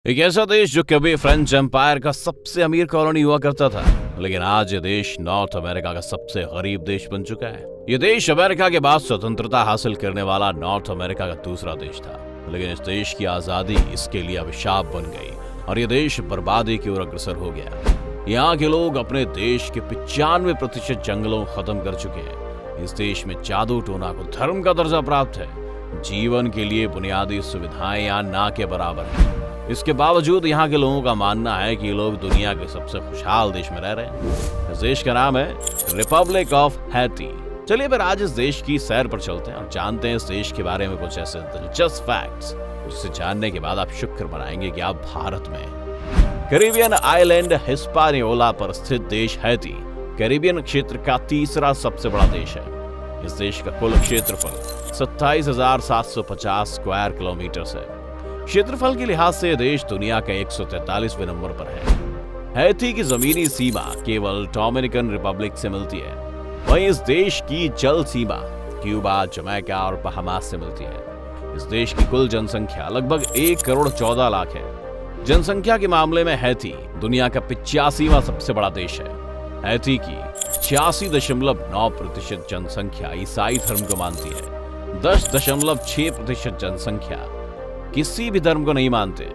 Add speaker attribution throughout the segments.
Speaker 1: एक ऐसा देश जो कभी फ्रेंच एम्पायर का सबसे अमीर कॉलोनी हुआ करता था, लेकिन आज ये देश नॉर्थ अमेरिका का सबसे गरीब देश बन चुका है। ये देश अमेरिका के बाद स्वतंत्रता हासिल करने वाला नॉर्थ अमेरिका का दूसरा देश था, लेकिन इस देश की आजादी इसके लिए अभिशाप बन गई और ये देश बर्बादी की ओर अग्रसर हो गया। यहाँ के लोग अपने देश के 95% जंगलों को खत्म कर चुके हैं। इस देश में जादू टोना को धर्म का दर्जा प्राप्त है। जीवन के लिए बुनियादी सुविधाएं यहाँ ना के बराबर है। इसके बावजूद यहाँ के लोगों का मानना है कि ये लोग दुनिया के सबसे खुशहाल देश में रह रहे हैं। इस देश का नाम है रिपब्लिक ऑफ हैती। चलिए फिर आज इस देश की सैर पर चलते हैं और जानते हैं इस देश के बारे में कुछ ऐसे दिलचस्प फैक्ट्स जिसे जानने के बाद आप शुक्र मनाएंगे कि आप भारत में हैं। कैरिबियन आइलैंड हिस्पानियोला पर स्थित देश हैती कैरिबियन क्षेत्र का तीसरा सबसे बड़ा देश है। इस देश का कुल क्षेत्रफल 27,750 स्क्वायर किलोमीटर है। क्षेत्रफल के लिहाज से देश दुनिया के 143वें नंबर पर है। हैती की जमीनी सीमा केवल डोमिनिकन रिपब्लिक से मिलती है, वहीं इस देश की जल सीमा क्यूबा, जमैका और बहामास से मिलती है। इस देश की कुल जनसंख्या लगभग 1 करोड़ 14 लाख है। जनसंख्या के मामले में हैती दुनिया का 85वां सबसे बड़ा देश है। हैती की 86.9% जनसंख्या ईसाई धर्म को मानती है, 10.6% जनसंख्या किसी भी धर्म को नहीं मानते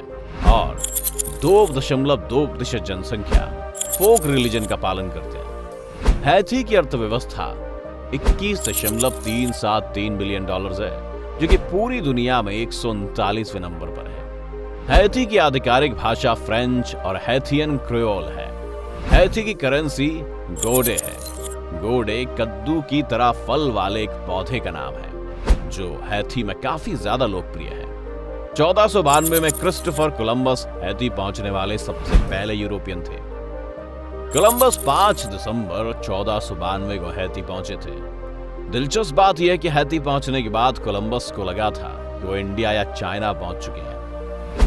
Speaker 1: और 2.2% जनसंख्या फोक रिलीजन का पालन करते हैं। हैती की अर्थव्यवस्था $21.373 बिलियन है, जो कि पूरी दुनिया में 139वें नंबर पर है। हैती की आधिकारिक भाषा फ्रेंच और हैथियन क्रियोल है। हैती की करेंसी गोडे है। गोडे कद्दू की तरह फल वाले एक पौधे का नाम है जो हैती में काफी ज्यादा लोकप्रिय है। 1492 में क्रिस्टोफर कोलंबस हैती पहुंचने वाले सबसे पहले यूरोपियन थे। कोलंबस 5 दिसंबर 1492 को हैती पहुंचे थे। दिलचस्प बात यह है कि हैती पहुंचने के बाद कोलंबस को लगा था कि वो इंडिया या चाइना पहुंच चुके हैं।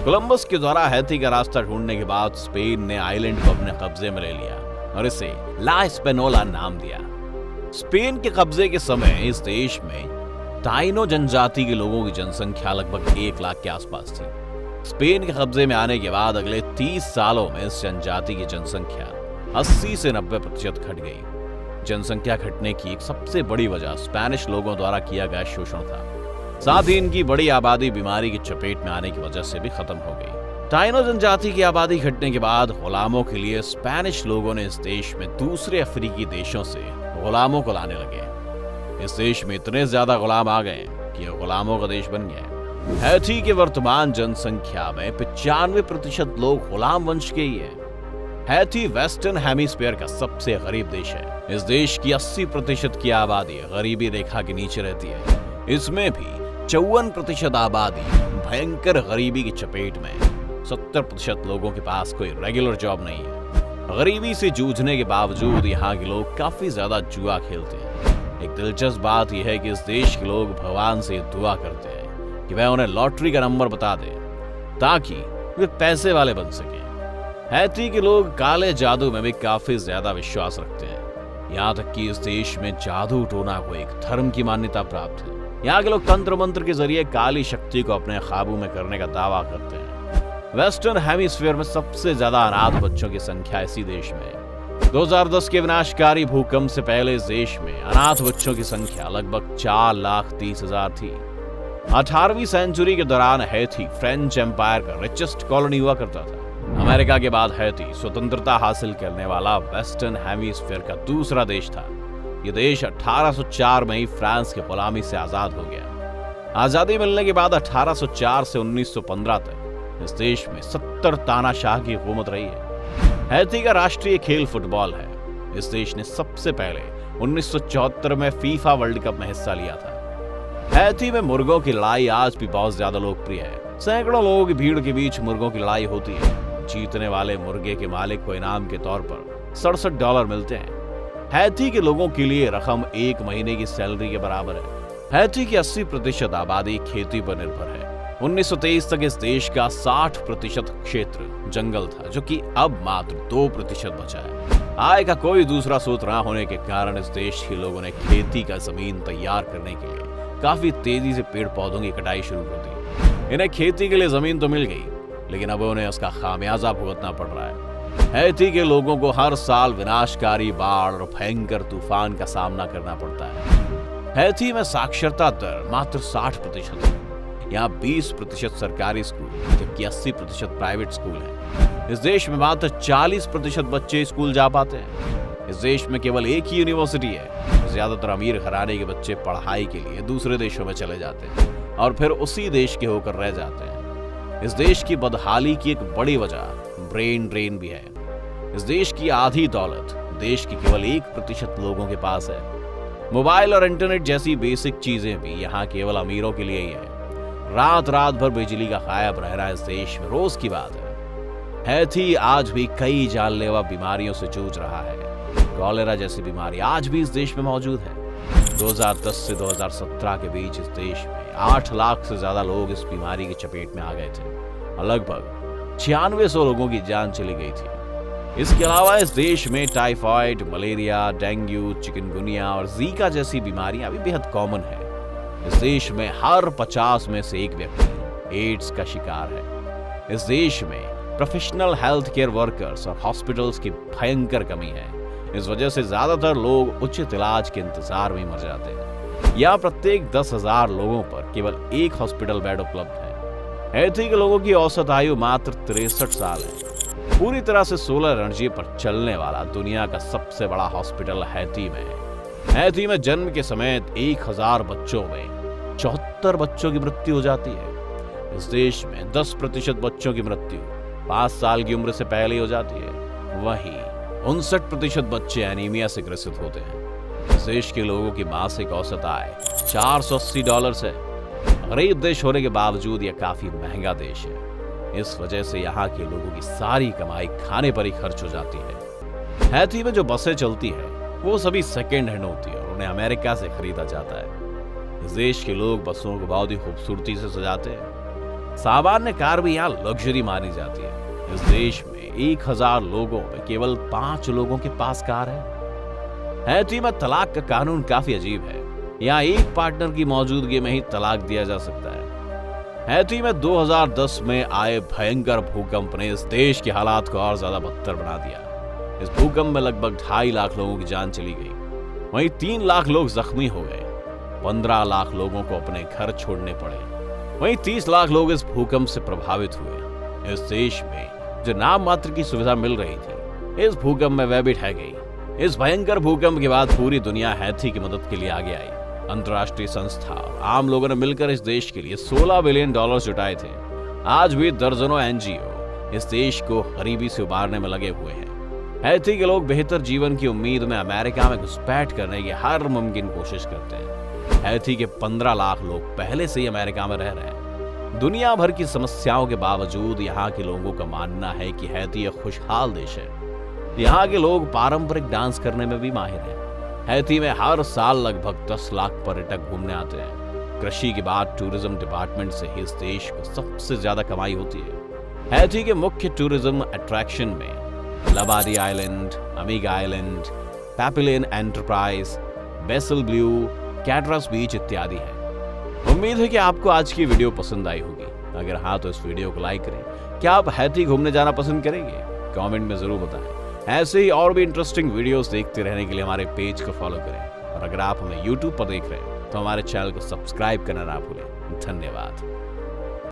Speaker 1: कोलंबस के द्वारा हैती का रास्ता ढूंढने के बाद स्पेन ने आइलैंड को अपने कब्जे में ले लिया और इसे ला स्पेनोला नाम दिया। स्पेन के कब्जे के समय इस देश में ताइनो जनजाति के लोगों की जनसंख्या लगभग 1 लाख के आसपास थी। स्पेन के कब्जे में आने के बाद अगले 30 सालों में इस जनजाति की जनसंख्या 80 से 90% घट गई। जनसंख्या घटने की एक सबसे बड़ी वजह स्पेनिश लोगों द्वारा किया गया शोषण था। साथ ही इनकी बड़ी आबादी बीमारी की चपेट में आने की वजह से भी खत्म हो गई। ताइनो जनजाति की आबादी घटने के बाद गुलामों के लिए स्पेनिश लोगों ने इस देश में दूसरे अफ्रीकी देशों से गुलामों को लाने लगे। इस देश में इतने ज्यादा गुलाम आ गए कि यह गुलामों का देश बन गया। हैती के वर्तमान जनसंख्या में 95% लोग गुलाम वंश के ही हैं। हैती वेस्टर्न हेमिस्फीयर का सबसे गरीब देश है। इस देश की 80% की आबादी गरीबी रेखा के नीचे रहती है। इसमें भी 54% आबादी भयंकर गरीबी की चपेट में। 70% लोगों के पास कोई रेगुलर जॉब नहीं है। गरीबी से जूझने के बावजूद यहाँ के लोग काफी ज्यादा जुआ खेलते हैं। एक दिलचस्प बात यह है कि इस देश के लोग भगवान से दुआ करते हैं कि वह उन्हें लॉटरी का नंबर बता दे ताकि वे पैसे वाले बन सकें। हैती के लोग काले जादू में भी काफी ज्यादा विश्वास रखते हैं। यहाँ तक कि इस देश में जादू टोना को एक धर्म की मान्यता प्राप्त है। यहाँ के लोग तंत्र मंत्र के जरिए काली शक्ति को अपने काबू में करने का दावा करते हैं। वेस्टर्न हेमिस्फीयर में सबसे ज्यादा अनाथ बच्चों की संख्या इसी देश में है। 2010 के विनाशकारी भूकंप से पहले इस देश में अनाथ बच्चों की संख्या लगभग 4,30,000 थी। 18वीं सेंचुरी के दौरान हैती फ्रेंच एम्पायर का रिचेस्ट कॉलोनी हुआ करता था। अमेरिका के बाद हैती स्वतंत्रता हासिल करने वाला वेस्टर्न हेमिस्फीयर का दूसरा देश था। यह देश 1804 में ही फ्रांस की गुलामी से आजाद हो गया। आजादी मिलने के बाद 1804 से 1915 तक इस देश में 70 तानाशाह की हुकूमत रही है। हैती का राष्ट्रीय खेल फुटबॉल है। इस देश ने सबसे पहले 1974 में फीफा वर्ल्ड कप में हिस्सा लिया था। हैती में मुर्गों की लड़ाई आज भी बहुत ज्यादा लोकप्रिय है। सैकड़ों लोगों की भीड़ के बीच मुर्गों की लड़ाई होती है। जीतने वाले मुर्गे के मालिक को इनाम के तौर पर $67 मिलते हैं। हैती के लोगों के लिए रकम 1 महीने की सैलरी के बराबर है। हैती की 80% आबादी खेती पर निर्भर है। 1923 तक इस देश का 60% क्षेत्र जंगल था, जो कि अब मात्र 2% बचा है। आय का कोई दूसरा स्रोत न होने के कारण इस देश के लोगों ने खेती का जमीन तैयार करने के लिए काफी तेजी से पेड़ पौधों की कटाई शुरू कर दी। इन्हें खेती के लिए जमीन तो मिल गई, लेकिन अब उन्हें उसका खामियाजा भुगतना पड़ रहा है। हैती के लोगों को हर साल विनाशकारी बाढ़ और भयंकर तूफान का सामना करना पड़ता है। हैती में साक्षरता दर मात्र 60% है। यहाँ 20% सरकारी स्कूल जबकि 80% प्राइवेट स्कूल हैं। इस देश में मात्र 40% बच्चे स्कूल जा पाते हैं। इस देश में केवल एक ही यूनिवर्सिटी है। ज्यादातर अमीर घराने के बच्चे पढ़ाई के लिए दूसरे देशों में चले जाते हैं और फिर उसी देश के होकर रह जाते हैं। इस देश की बदहाली की एक बड़ी वजह ब्रेन ड्रेन भी है। इस देश की आधी दौलत देश के केवल 1% लोगों के पास है। मोबाइल और इंटरनेट जैसी बेसिक चीजें भी यहाँ केवल अमीरों के लिए ही है। रात रात भर बिजली का गायब रहना इस देश में रोज की बात है। हैती आज भी कई जानलेवा बीमारियों से जूझ रहा है। कॉलेरा जैसी बीमारी आज भी इस देश में मौजूद है। 2010 से 2017 के बीच इस देश में 8 लाख से ज्यादा लोग इस बीमारी की चपेट में आ गए थे और लगभग 9600 लोगों की जान चली गई थी। इसके अलावा इस देश में टाइफाइड, मलेरिया, डेंगू, चिकनगुनिया और जीका जैसी बीमारियां भी बेहद कॉमन है। इस देश में हर 50 में से एक व्यक्ति एड्स का शिकार है। इस देश में प्रोफेशनल हेल्थ केयर वर्कर्स और हॉस्पिटल्स की भयंकर कमी है। इस वजह से ज्यादातर लोग उचित इलाज के इंतजार में मर जाते हैं। यहाँ प्रत्येक 10,000 लोगों पर केवल एक हॉस्पिटल बेड उपलब्ध है। हैती के लोगों की औसत आयु मात्र 63 साल है। पूरी तरह से सोलर एनर्जी पर चलने वाला दुनिया का सबसे बड़ा हॉस्पिटल हैती में है। हैती में जन्म के समय 1000 बच्चों में 74 बच्चों की मृत्यु हो जाती है। इस देश में 10% बच्चों की मृत्यु 5 साल की उम्र से पहले हो जाती है। वहीं 59% बच्चे एनीमिया से ग्रसित होते हैं। इस देश के लोगों की मासिक औसत आय $480 है। गरीब देश होने के बावजूद यह काफी महंगा देश है। इस वजह से यहाँ के लोगों की सारी कमाई खाने पर ही खर्च हो जाती है। हैती में जो बसें चलती है वो सभी सेकेंड हैंड होती है और उन्हें अमेरिका से खरीदा जाता है। इस देश के लोग बसों को बहुत ही खूबसूरती से सजाते हैं। सामान्य कार भी यहाँ लग्जरी मानी जाती है। इस देश में 1000 लोगों में केवल 5 लोगों के पास कार है। हैती में तलाक का कानून काफी अजीब है। यहाँ एक पार्टनर की मौजूदगी में ही तलाक दिया जा सकता है। हैती में 2010 में आए भयंकर भूकंप ने इस देश के हालात को और ज्यादा बदतर बना दिया। इस भूकंप में लगभग 2.5 लाख लोगों की जान चली गई। वहीं 3 लाख लोग जख्मी हो गए। 15 लाख लोगों को अपने घर छोड़ने पड़े। वहीं 30 लाख लोग इस भूकंप से प्रभावित हुए। इस देश में जो नाम मात्र की सुविधा मिल रही थी, इस भूकंप में वह भी ढह गई। इस भयंकर भूकंप के बाद पूरी दुनिया हैती की मदद के लिए आगे आई। अंतर्राष्ट्रीय संस्था और आम लोगों ने मिलकर इस देश के लिए $16 बिलियन जुटाए थे। आज भी दर्जनों एनजीओ इस देश को गरीबी से उबारने में लगे हुए हैं। हैती के लोग बेहतर जीवन की उम्मीद में अमेरिका में घुसपैठ करने की हर मुमकिन कोशिश करते हैं। हैती के 15 लाख लोग पहले से ही अमेरिका में रह रहे हैं। दुनिया भर की समस्याओं के बावजूद यहाँ के लोगों का मानना है कि हैती एक खुशहाल देश है। यहाँ के लोग पारंपरिक डांस करने में भी माहिर हैं। हैती में हर साल लगभग 10 लाख पर्यटक घूमने आते हैं। कृषि के बाद टूरिज्म डिपार्टमेंट से ही इस देश को सबसे ज्यादा कमाई होती है। हैती के मुख्य टूरिज्म अट्रैक्शन में लबारी आइलैंड, अमीगा आइलैंड, पैपिलियन एंटरप्राइज, बेसल ब्लू, कैटरस बीच इत्यादि हैं। उम्मीद है कि आपको आज की वीडियो पसंद आई होगी। अगर हाँ तो इस वीडियो को लाइक करें। क्या आप हैती घूमने जाना पसंद करेंगे? कमेंट में जरूर बताएं। ऐसे ही और भी इंटरेस्टिंग वीडियोस देखते रहने के लिए हमारे पेज को फॉलो करें और अगर आप हमें YouTube पर देख रहे हैं तो हमारे चैनल को सब्सक्राइब करना ना भूलें। धन्यवाद।